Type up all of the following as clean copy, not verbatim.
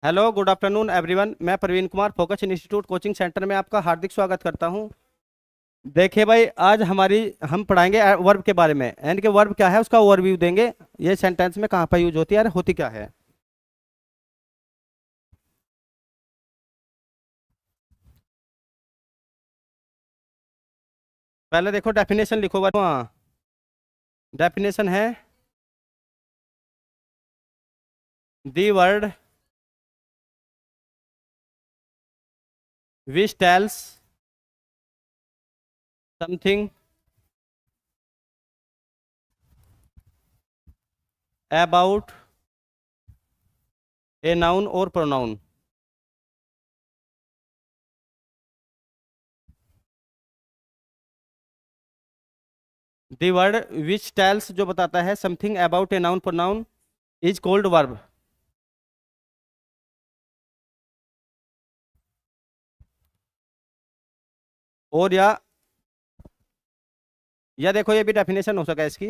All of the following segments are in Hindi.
Hello, good afternoon everyone. मैं Praveen Kumar focus institute coaching centre में आपका हार्दिक स्वागत करता हूं। देखिए भाई, आज हम पढ़ाएंगे वर्ब के बारे में, यानी कि वर्ब क्या है उसका ओवरव्यू देंगे। ये सेंटेंस में कहाँ पर यूज होती है और होती क्या है। पहले देखो डेफिनेशन लिखो वर्ब। हाँ, डेफिनेशन है the word which tells something about a noun और pronoun. The word which tells जो बताता है something about a noun pronoun is called verb. और या देखो, ये भी डेफिनेशन हो सका है इसकी।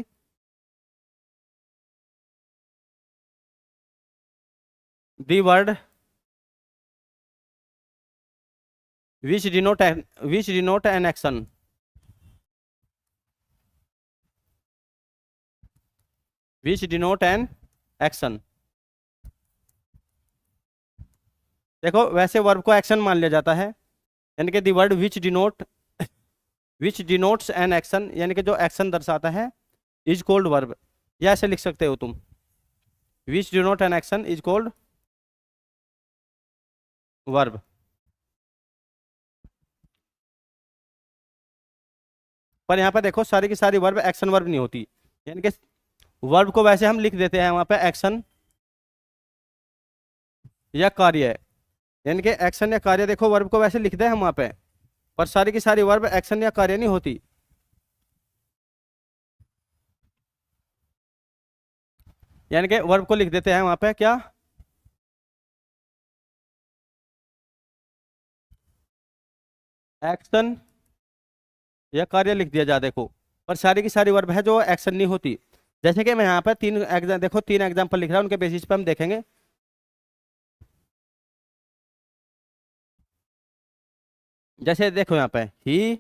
The word which denote an action, which denote an action। देखो, वैसे वर्ब को एक्शन मान लिया जाता है, यानी कि दी वर्ड विच डिनोट्स एन एक्शन, यानी कि जो एक्शन दर्शाता है, इज कॉल्ड वर्ब। या ऐसे लिख सकते हो तुम, which denote an action is called verb. पर यहाँ पे देखो, सारी की सारी वर्ब एक्शन वर्ब नहीं होती, यानी कि वर्ब को वैसे हम लिख देते हैं वहां पे एक्शन या कार्य, यानी कि एक्शन या कार्य। देखो, वर्ब को वैसे लिख दे हम वहां पे, पर सारी की सारी वर्ब एक्शन या कार्य नहीं होती। यानी कि वर्ब को लिख देते हैं वहां पे क्या, एक्शन या कार्य लिख दिया जा। देखो, पर सारी की सारी वर्ब है जो एक्शन नहीं होती। जैसे कि मैं यहाँ पर तीन एग्जाम्पल लिख रहा हूँ, उनके बेसिस पे हम देखेंगे। जैसे देखो यहाँ पे, he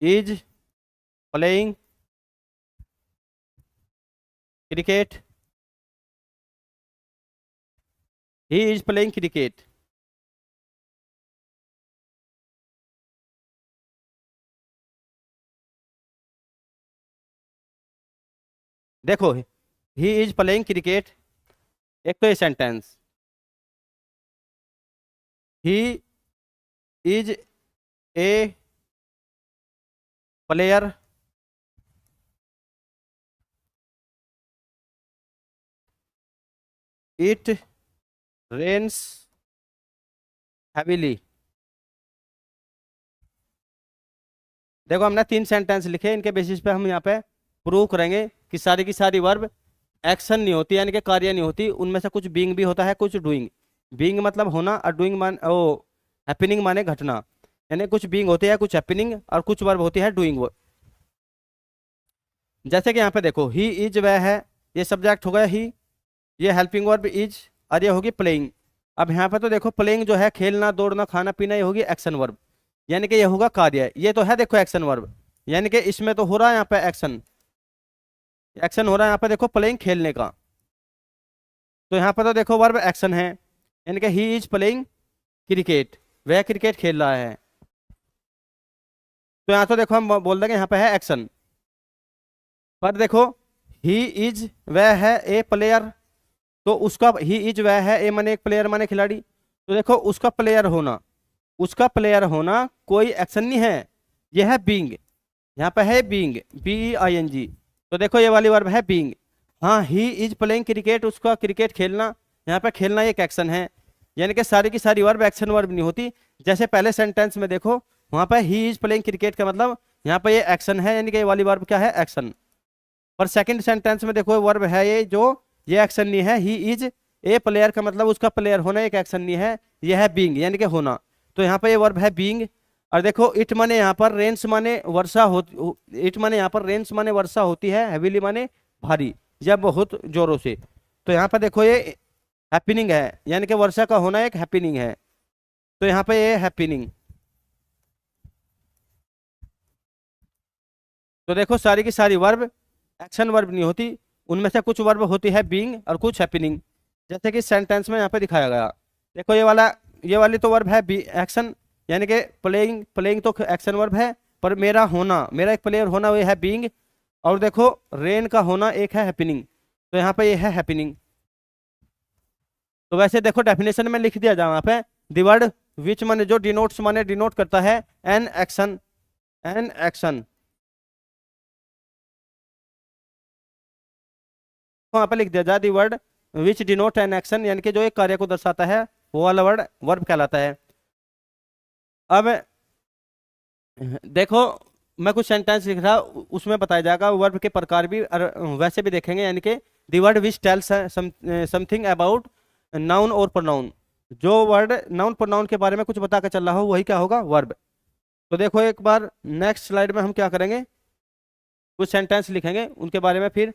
is playing cricket, he is playing cricket. देखो, ही इज प्लेइंग क्रिकेट, एक तो ये sentence, he is a player it rains heavily. देखो, हमने तीन सेंटेंस लिखे, इनके बेसिस पे हम यहाँ पे प्रूव करेंगे कि सारी की सारी वर्ब एक्शन नहीं होती, यानी कि कार्य नहीं होती। उनमें से कुछ बीइंग भी होता है, कुछ डूइंग। बीइंग मतलब होना, और डूइंग हैपनिंग माने घटना। यानी कुछ बीइंग होती है, कुछ हैपनिंग, और कुछ वर्ब होती है डूइंग। जैसे कि यहाँ पे देखो, ही इज वह है, ये सब्जेक्ट हो गया ही, ये हेल्पिंग वर्ब इज, और ये होगी प्लेइंग। अब यहाँ पे तो देखो, प्लेइंग जो है खेलना, दौड़ना, खाना पीना, ये होगी एक्शन वर्ब, यानी कि ये होगा कार्य। ये तो है देखो एक्शन वर्ब, यानी कि इसमें तो हो रहा है यहाँ पे एक्शन, एक्शन हो रहा है यहाँ पे देखो प्लेइंग खेलने का। तो यहाँ पे तो देखो वर्ब एक्शन है, यानी कि ही इज प्लेइंग क्रिकेट, वह क्रिकेट खेल रहा है। तो यहाँ तो देखो हम बोल देंगे यहाँ पे है एक्शन। पर देखो, ही इज वह है ए प्लेयर, तो उसका ही इज वह है ए माने एक प्लेयर माने खिलाड़ी। तो देखो, उसका प्लेयर होना कोई एक्शन नहीं है, यह है बीइंग। यहाँ पे है बीइंग, BEING। तो देखो, ये वाली वर्ब है बीइंग। हाँ, ही इज प्लेइंग क्रिकेट, उसका क्रिकेट खेलना, यहाँ पे खेलना एक एक्शन है, यानी कि सारी की सारी वर्ब एक्शन वर्ब नहीं होती। जैसे पहले सेंटेंस में देखो, वहां पे ही इज प्लेइंग क्रिकेट का मतलब यहाँ पे ये एक्शन है, यानी कि ये वाली वर्ब क्या है, एक्शन। पर सेकंड सेंटेंस में देखो, वर्ब है ये एक्शन नहीं है। ही इज ए प्लेयर का मतलब उसका प्लेयर होना एक एक्शन नहीं है, ये है बीइंग, यानी कि होना। तो यहाँ पे ये वर्ब है बीइंग। और देखो, इट माने यहाँ पर रेन्स माने वर्षा हो, इट माने यहाँ पर रेन्स माने वर्षा होती है, हैवीली माने भारी या बहुत जोरों से। तो यहाँ पर देखो, ये हैपनिंग है, यानी कि वर्षा का होना एक हैपनिंग है। तो यहाँ पे ये हैपनिंग। तो देखो सारी की सारी वर्ब एक्शन वर्ब नहीं होती, उनमें से कुछ वर्ब होती है बीइंग और कुछ हैपनिंग, जैसे कि सेंटेंस में यहाँ पे दिखाया गया। देखो ये वाली तो वर्ब है बी एक्शन, यानी कि प्लेइंग, प्लेइंग तो एक्शन वर्ब है, पर मेरा होना, मेरा एक प्लेयर होना वो है बीइंग। और देखो रेन का होना एक है हैपनिंग, तो यहाँ पे ये है हैपनिंग। तो वैसे देखो डेफिनेशन में लिख दिया जाए यहाँ पे, द वर्ड विच माने जो डिनोट्स माने डिनोट करता है एन एक्शन, एन एक्शन। वहां पे लिख दिया जाए दी word which denote an action, यानी कि जो एक कार्य को दर्शाता है वो वाला वर्ड वर्ब कहलाता है। अब देखो मैं कुछ सेंटेंस लिख रहा उसमें बताया जाएगा वर्ब के प्रकार भी, और वैसे भी देखेंगे, यानी कि दी word which tells something about noun और प्रोनाउन, जो वर्ड नाउन प्रोनाउन के बारे में कुछ बता कर चल रहा हो वही क्या होगा, वर्ब। तो देखो एक बार नेक्स्ट स्लाइड में हम क्या करेंगे, कुछ सेंटेंस लिखेंगे उनके बारे में फिर।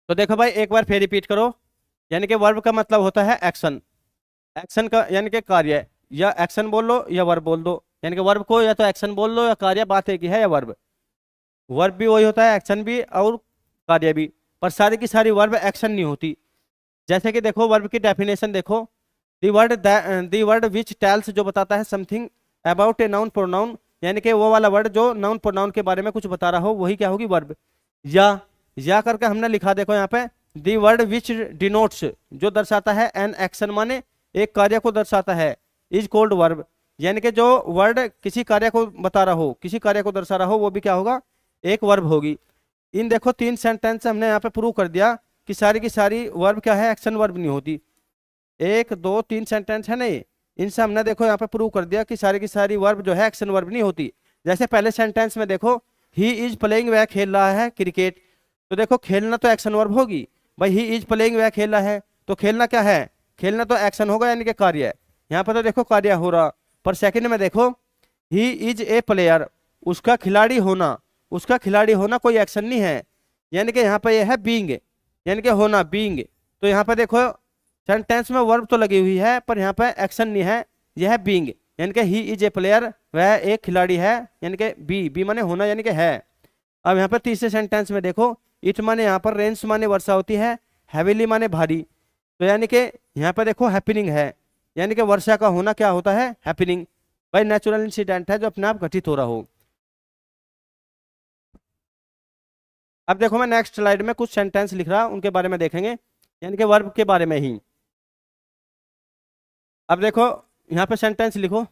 तो देखो भाई एक बार फिर रिपीट करो, यानी कि वर्ब का मतलब होता है एक्शन, एक्शन का यानी कि कार्य, या एक्शन बोल लो या वर्ब बोल दो, यानी कि वर्ब को या तो एक्शन बोल लो या कार्य, बात एक ही है, या वर्ब, वर्ब भी वही होता है एक्शन भी और कार्य भी, पर सारी की सारी वर्ब एक्शन नहीं होती। जैसे कि देखो वर्ब की डेफिनेशन देखो, दी वर्ड विच टेल्स जो बताता है something about a noun pronoun, यानी कि वो वाला वर्ड जो नाउन प्रोनाउन के बारे में कुछ बता रहा हो वही क्या होगी, वर्ब। या या करके हमने लिखा देखो यहाँ पे, दी वर्ड विच डिनोट्स जो दर्शाता है एन एक्शन माने एक कार्य को दर्शाता है, इज कॉल्ड वर्ब, यानी कि जो वर्ड किसी कार्य को बता रहा हो, किसी कार्य को दर्शा रहा हो वो भी क्या होगा, एक वर्ब होगी। इन देखो तीन सेंटेंस हमने यहाँ पे प्रूव कर दिया कि सारी की सारी वर्ब क्या है, एक्शन वर्ब नहीं होती। एक दो तीन सेंटेंस है नहीं, इनसे हमने देखो यहाँ पे प्रूव कर दिया कि सारी की सारी वर्ब जो है एक्शन वर्ब नहीं होती। जैसे पहले सेंटेंस में देखो, ही इज प्लेइंग, वह खेल रहा है क्रिकेट, तो देखो खेलना तो एक्शन वर्ब होगी, भाई ही इज प्लेइंग वह खेल रहा है, तो खेलना क्या है, खेलना तो एक्शन होगा यानी कि कार्य है, यहाँ पर तो देखो कार्य हो रहा। पर सेकंड में देखो, ही इज ए प्लेयर, उसका खिलाड़ी होना, उसका खिलाड़ी होना कोई एक्शन नहीं है, यानी कि यहाँ पर यह है बीइंग, यानी कि होना बीइंग। तो यहाँ पर देखो सेंटेंस में वर्ब तो लगी हुई है पर यहाँ पे एक्शन नहीं है, यह है बीइंग, यानी कि ही इज ए प्लेयर, वह एक खिलाड़ी है, यानी कि बी, बी माने होना यानी कि है। अब यहाँ पर तीसरे सेंटेंस में देखो, इट माने यहाँ पर रेन्स माने वर्षा होती है, हैविली माने भारी, तो यानी कि यहाँ पर देखो हैपनिंग है, यानी कि वर्षा का होना क्या होता है, हैपनिंग, भाई नेचुरल इंसिडेंट है जो अपने आप घटित हो रहा हो। अब देखो मैं नेक्स्ट स्लाइड में कुछ सेंटेंस लिख रहा उनके बारे में देखेंगे, यानी कि वर्ब के बारे में ही। अब देखो यहाँ पे सेंटेंस लिखो,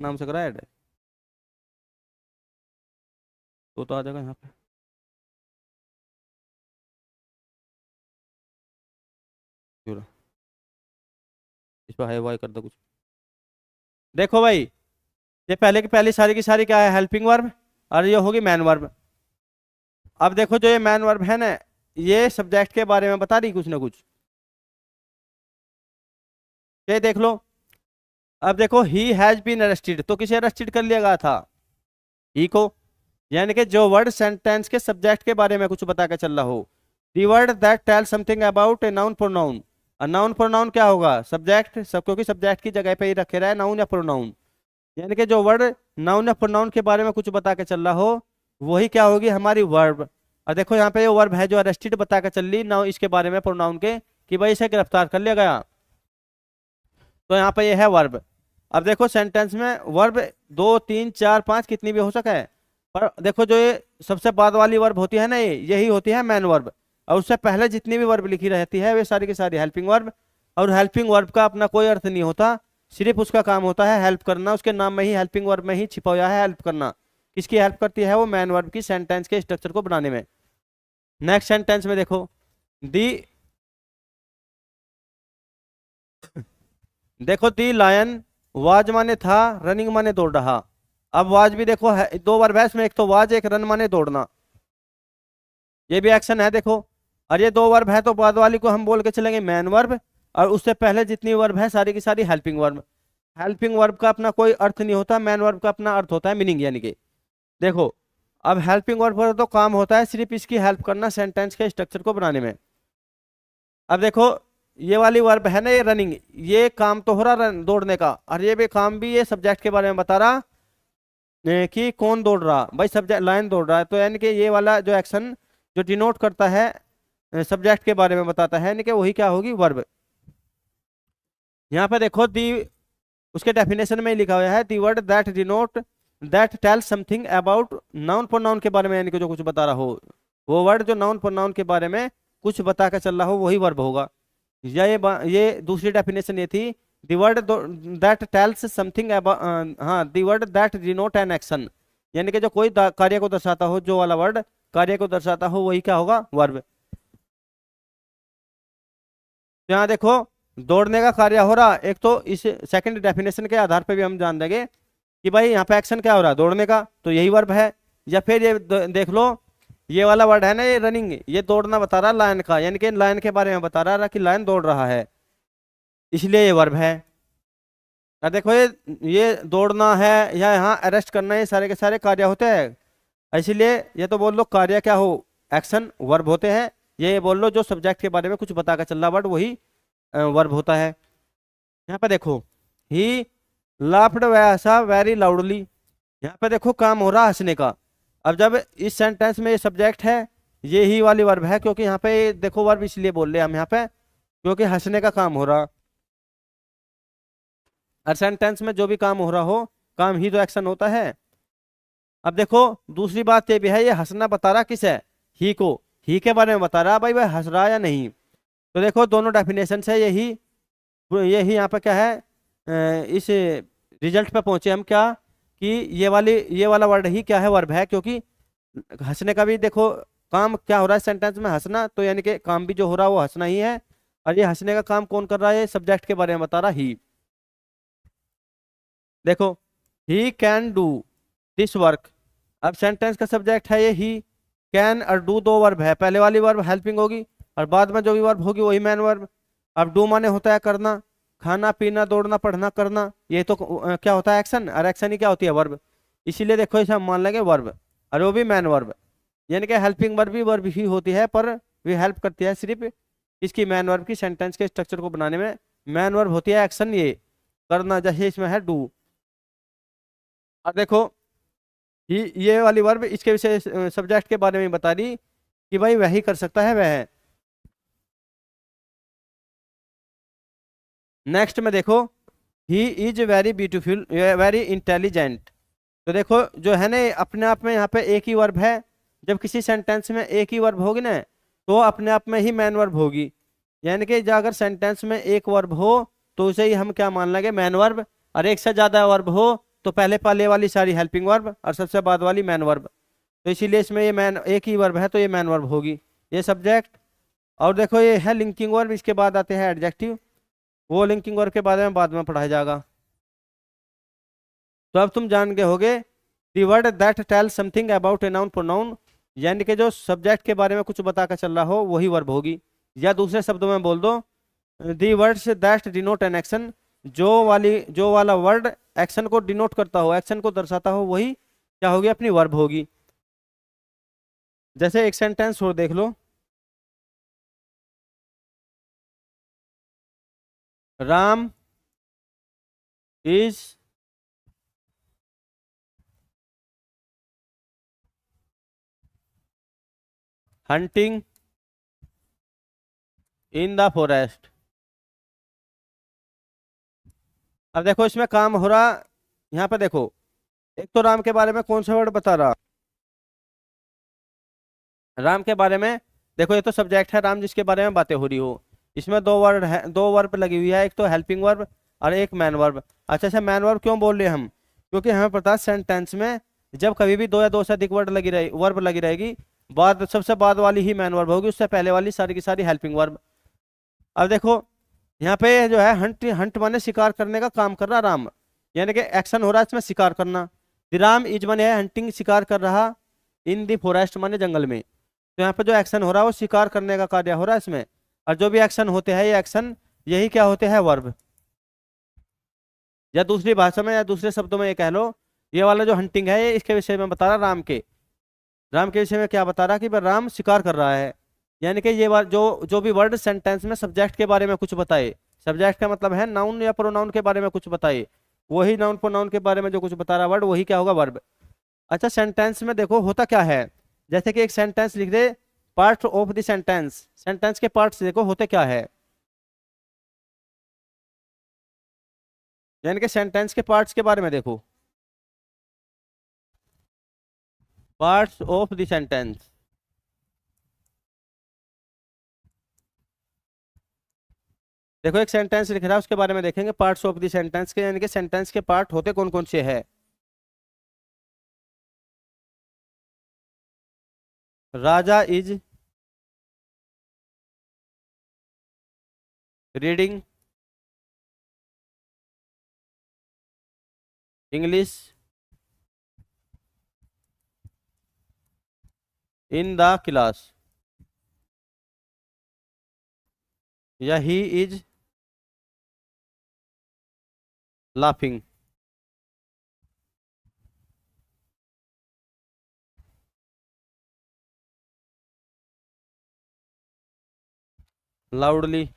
नाम से करा ऐड, तो आ जाएगा यहाँ पे। क्यों रहा? इस पर हाई वाई कर दो कुछ। देखो भाई, ये पहले की पहली सारी की सारी क्या है, हेल्पिंग वर्ब, और ये होगी मैन वर्ब। अब देखो जो ये मैन वर्ब है ना, ये सब्जेक्ट के बारे में बता रही कुछ ना कुछ। ये देख लो, अब देखो ही हैज बीन अरेस्टेड, तो किसे अरेस्टेड कर लिया गया था, ही को। यानी कि जो वर्ड सेंटेंस के सब्जेक्ट के बारे में कुछ बता के चल रहा हो। The word that tell something about a noun pronoun. Noun pronoun क्या होगा, सब्जेक्ट, सब क्योंकि सब्जेक्ट की जगह पे ही रखे रहा है नाउन या प्रोनाउन। यानी कि जो वर्ड नाउन या प्रोनाउन के बारे में कुछ बता के चल रहा हो, वही क्या होगी, हमारी वर्ब। और देखो यहाँ पे ये वर्ब है जो अरेस्टेड बता के चल रही नाउ इसके बारे में प्रोनाउन के, कि भाई इसे गिरफ्तार कर लिया गया, तो यहाँ पे ये है वर्ब। अब देखो सेंटेंस में वर्ब 2 3 4 5 कितनी भी हो सके है, पर देखो जो ये सबसे बाद वाली वर्ब होती है ना, ये यही होती है मैन वर्ब। और उससे पहले जितनी भी वर्ब लिखी रहती है वे सारी की सारी हेल्पिंग वर्ब। और हेल्पिंग वर्ब का अपना कोई अर्थ नहीं होता, सिर्फ उसका काम होता है हेल्प करना। उसके नाम में ही हेल्पिंग वर्ब में ही छिपा हुआ है हेल्प करना। किसकी हेल्प करती है, वो मैन वर्ब की, सेंटेंस के स्ट्रक्चर को बनाने में। नेक्स्ट सेंटेंस में देखो, दी, देखो दी लायन वाज माने था, रनिंग माने दौड़ रहा। अब वाज भी देखो है, दो बार बहस में, एक तो वाज, एक रन माने दौड़ना, ये भी एक्शन है देखो। और ये दो वर्ब है तो बाद वाली को हम बोल के चलेंगे मैन वर्ब, और उससे पहले जितनी वर्ब है सारी की सारी हेल्पिंग वर्ब। हेल्पिंग वर्ब का अपना कोई अर्थ नहीं होता, मैन वर्ब का अपना अर्थ होता है मीनिंग। यानी कि देखो, अब हेल्पिंग वर्ब पर तो काम होता है सिर्फ इसकी हेल्प करना सेंटेंस के स्ट्रक्चर को बनाने में। अब देखो ये वाली वर्ब है ना, ये रनिंग, ये काम तो हो रहा रन दौड़ने का, और ये भी काम भी ये सब्जेक्ट के बारे में बता रहा कि कौन दौड़ रहा, भाई सब्जेक्ट लाइन दौड़ रहा है। तो यानी कि ये वाला जो एक्शन जो डिनोट करता है सब्जेक्ट के बारे में बताता है, यानी कि वही क्या होगी, वर्ब। यहाँ पे देखो दी, उसके डेफिनेशन में ही लिखा हुआ है, the word that denote that tell something about noun pronoun के बारे में, यानी कि जो कुछ बता रहा हो, वो वर्ड जो नाउन प्रोनाउन के बारे में कुछ बता के चल रहा हो वही वर्ब होगा। या ये दूसरी डेफिनेशन ये थी, the word that tells something about, हाँ, the word that denote an action, यानी कि जो कोई कार्य को दर्शाता हो, जो वाला वर्ड कार्य को दर्शाता हो वही क्या होगा, वर्ब। तो यहाँ देखो दौड़ने का कार्य हो रहा, एक तो इस सेकंड डेफिनेशन के आधार पे भी हम जान देंगे कि भाई यहाँ पे एक्शन क्या हो रहा है, दौड़ने का, तो यही वर्ब है। या फिर ये देख लो, ये वाला वर्ड है ना, ये रनिंग, ये दौड़ना बता रहा लायन का, यानी कि लायन के बारे में बता रहा कि लायन दौड़ रहा है, इसलिए ये वर्ब है। और देखो ये दौड़ना है या यहाँ अरेस्ट करना, ये सारे के सारे कार्य होते हैं, इसीलिए ये तो बोल लो कार्य क्या हो, एक्शन वर्ब होते हैं। ये बोल लो जो सब्जेक्ट के बारे में कुछ बता कर चल रहा वर्ड वही वर्ब होता है। यहाँ पे देखो, ही लाफ्ड वैसा वेरी लाउडली, यहाँ पे देखो काम हो रहा हंसने का। अब जब इस सेंटेंस में ये सब्जेक्ट है, ये ही वाली वर्ब है, क्योंकि यहाँ पे देखो वर्ब इसलिए बोल रहे हैं हम यहाँ पे क्योंकि हंसने का काम हो रहा। हर सेंटेंस में जो भी काम हो रहा हो, काम ही तो एक्शन होता है। अब देखो दूसरी बात ये भी है, ये हंसना बता रहा किस है, ही को, ही के बारे में बता रहा भाई वह हंस रहा या नहीं। तो देखो दोनों डेफिनेशन है, यही यहाँ पे क्या है, इस रिजल्ट पे पहुंचे हम क्या, कि ये वाला वर्ड ही क्या है, वर्ब है, क्योंकि हंसने का भी देखो काम क्या हो रहा है सेंटेंस में, हंसना, तो यानी कि काम भी जो हो रहा है वो हंसना ही है। और ये हंसने का काम कौन कर रहा है, सब्जेक्ट के बारे में बता रहा ही। देखो he can do this work, अब सेंटेंस का सब्जेक्ट है ये ही, कैन और डू दो वर्ब है, पहले वाली वर्ब हेल्पिंग होगी और बाद में जो भी वर्ब होगी वही मैन वर्ब। अब डू माने होता है करना, खाना पीना दौड़ना पढ़ना करना, ये तो क्या होता है, एक्शन, और एक्शन ही क्या होती है, वर्ब। इसीलिए देखो इसे हम मान लेंगे वर्ब, और वो भी मैन वर्ब। यानी कि हेल्पिंग वर्ब भी वर्ब ही होती है, पर वे हेल्प करती है सिर्फ इसकी मैन वर्ब की, सेंटेंस के स्ट्रक्चर को बनाने में। मैन वर्ब होती है एक्शन, ये करना, जैसे इसमें है डू। और देखो ये वाली वर्ब इसके विषय सब्जेक्ट के बारे में बता रही कि भाई वही कर सकता है वह। नेक्स्ट में देखो, he is very beautiful very intelligent, तो देखो जो है ना अपने आप में यहाँ पे एक ही वर्ब है। जब किसी सेंटेंस में एक ही वर्ब होगी ना, तो अपने आप में ही मैन वर्ब होगी। यानी कि अगर सेंटेंस में एक वर्ब हो तो उसे ही हम क्या मान लेंगे, मैन वर्ब। और एक से ज्यादा वर्ब हो तो पहले पहले वाली सारी हेल्पिंग वर्ब और सबसे बाद वाली मैन वर्ब, तो इसीलिए इसमें ये मैन एक ही वर्ब है तो ये मैन वर्ब होगी, ये सब्जेक्ट। और देखो ये है लिंकिंग वर्ब, इसके बाद आते हैं एडजेक्टिव, वो लिंकिंग वर्ब के बारे में बाद में पढ़ाया जाएगा। तो अब तुम जान गए होगे the word that tell something about a noun pronoun, यानी कि जो सब्जेक्ट के बारे में कुछ बता कर चल रहा हो वही वर्ब होगी। या दूसरे शब्दों में बोल दो the words that denote an action, जो वाला वर्ड एक्शन को डिनोट करता हो, एक्शन को दर्शाता हो, वही क्या होगी, अपनी वर्ब होगी। जैसे एक सेंटेंस और देख लो, Ram is hunting in the forest. अब देखो इसमें काम हो रहा, यहाँ पे देखो एक तो राम के बारे में कौन सा वर्ड बता रहा, राम के बारे में देखो ये तो सब्जेक्ट है राम जिसके बारे में बातें हो रही हो, इसमें दो वर्ड है, दो वर्ब लगी हुई है, एक तो हेल्पिंग वर्ब और एक मैन वर्ब। अच्छा मैन वर्ब क्यों बोल रहे हैं हम, क्योंकि हमें पता है सेंटेंस में जब कभी भी दो या दो से अधिक वर्ब लगी रहेगी, बाद सबसे बाद वाली ही मैन वर्ब होगी, उससे पहले वाली सारी की सारी हेल्पिंग वर्ब। अब देखो यहाँ पे जो है हंट, हंट माने शिकार करने का काम कर रहा राम, यानी कि एक्शन हो रहा है इसमें शिकार करना। द राम इज माने है हंटिंग, शिकार कर रहा, इन दी फॉरेस्ट माने जंगल में, तो यहाँ पे जो एक्शन हो रहा है वो शिकार करने का कार्य हो रहा है इसमें। और जो भी एक्शन होते हैं ये एक्शन यही क्या होते हैं, वर्ब। या दूसरी भाषा में या दूसरे शब्दों में ये कह लो, ये वाला जो हंटिंग है ये इसके विषय में बता रहा राम के विषय में क्या बता रहा कि भाई राम शिकार कर रहा है। यानी कि ये जो भी वर्ड सेंटेंस में सब्जेक्ट के बारे में कुछ बताए, सब्जेक्ट का मतलब है नाउन या प्रोनाउन के बारे में कुछ बताए, वही नाउन प्रोनाउन के बारे में जो कुछ बता रहा वर्ड वही क्या होगा, वर्ब। अच्छा सेंटेंस में देखो होता क्या है, जैसे कि एक सेंटेंस लिख दे, part of the sentence, sentence के पार्ट्स देखो होते क्या है, यानी कि सेंटेंस के पार्ट्स के बारे में देखो, पार्ट्स ऑफ द सेंटेंस। देखो एक सेंटेंस लिख रहा है उसके बारे में देखेंगे पार्ट्स ऑफ द सेंटेंस के, यानी कि सेंटेंस के पार्ट होते कौन कौन से है। Raja is reading English in the class, या ही इज लाफिंग। लाउडली,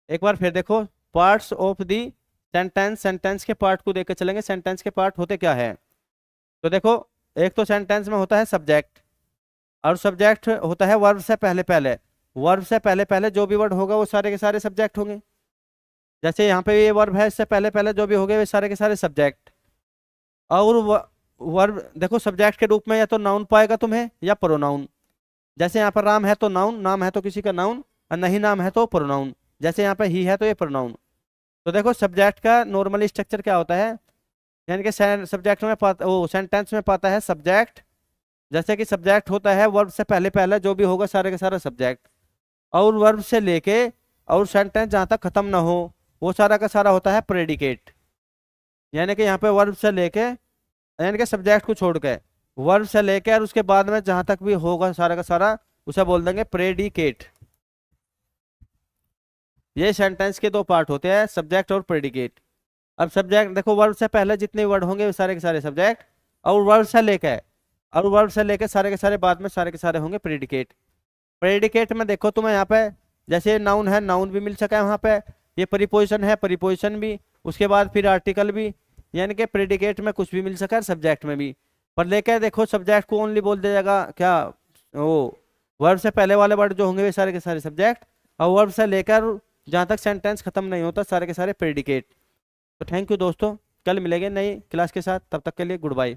एक बार फिर देखो parts of the sentence, sentence के पार्ट को देकर चलेंगे, सेंटेंस के पार्ट होते क्या है। तो देखो एक तो सेंटेंस में होता है सब्जेक्ट, और सब्जेक्ट होता है वर्ब से पहले पहले, वर्ब से पहले पहले जो भी वर्ड होगा वो सारे के सारे सब्जेक्ट होंगे। जैसे यहाँ पे ये वर्ब है, इससे पहले पहले जो भी होंगे वे सारे के सारे सब्जेक्ट। और वर्ब देखो सब्जेक्ट के रूप में या तो नाउन पाएगा तुम्हें या प्रोनाउन, जैसे यहाँ पर राम है तो नाउन, नाम है तो किसी का नाउन, और नहीं नाम है तो प्रोनाउन, जैसे यहाँ पे ही है तो ये प्रोनाउन। तो देखो सब्जेक्ट का नॉर्मल स्ट्रक्चर क्या होता है, यानी कि सब्जेक्ट में पाता वो सेंटेंस में पाता है सब्जेक्ट। जैसे कि सब्जेक्ट होता है वर्ब से पहले पहले जो भी होगा सारे का सारा सब्जेक्ट, और वर्ब से लेके और सेंटेंस जहां तक खत्म ना हो वो सारा का सारा होता है प्रेडिकेट। यानी कि यहाँ पे वर्ब से लेके, यानी कि सब्जेक्ट को छोड़ के वर्ब से लेके और उसके बाद में जहां तक भी होगा सारा का सारा उसे बोल देंगे प्रेडिकेट। ये सेंटेंस के दो पार्ट होते हैं, सब्जेक्ट और प्रेडिकेट। अब सब्जेक्ट देखो, वर्ब से पहले जितने वर्ड होंगे वो सारे के सारे सब्जेक्ट, और वर्ब से लेके सारे के सारे बाद में सारे के सारे होंगे प्रेडिकेट। प्रेडिकेट में देखो तुम्हें यहाँ पे जैसे नाउन है, नाउन भी मिल सका है वहाँ पे, ये प्रीपोजिशन है, प्रीपोजिशन भी, उसके बाद फिर आर्टिकल भी, यानी कि प्रेडिकेट में कुछ भी मिल सका है, सब्जेक्ट में भी। पर लेके देखो सब्जेक्ट को ओनली बोल दिया जाएगा क्या, वो वर्ब से पहले वाले वर्ड जो होंगे वे सारे के सारे सब्जेक्ट, और वर्ब से लेकर जहाँ तक सेंटेंस खत्म नहीं होता सारे के सारे प्रेडिकेट। तो थैंक यू दोस्तों, कल मिलेंगे नई क्लास के साथ, तब तक के लिए गुड बाय।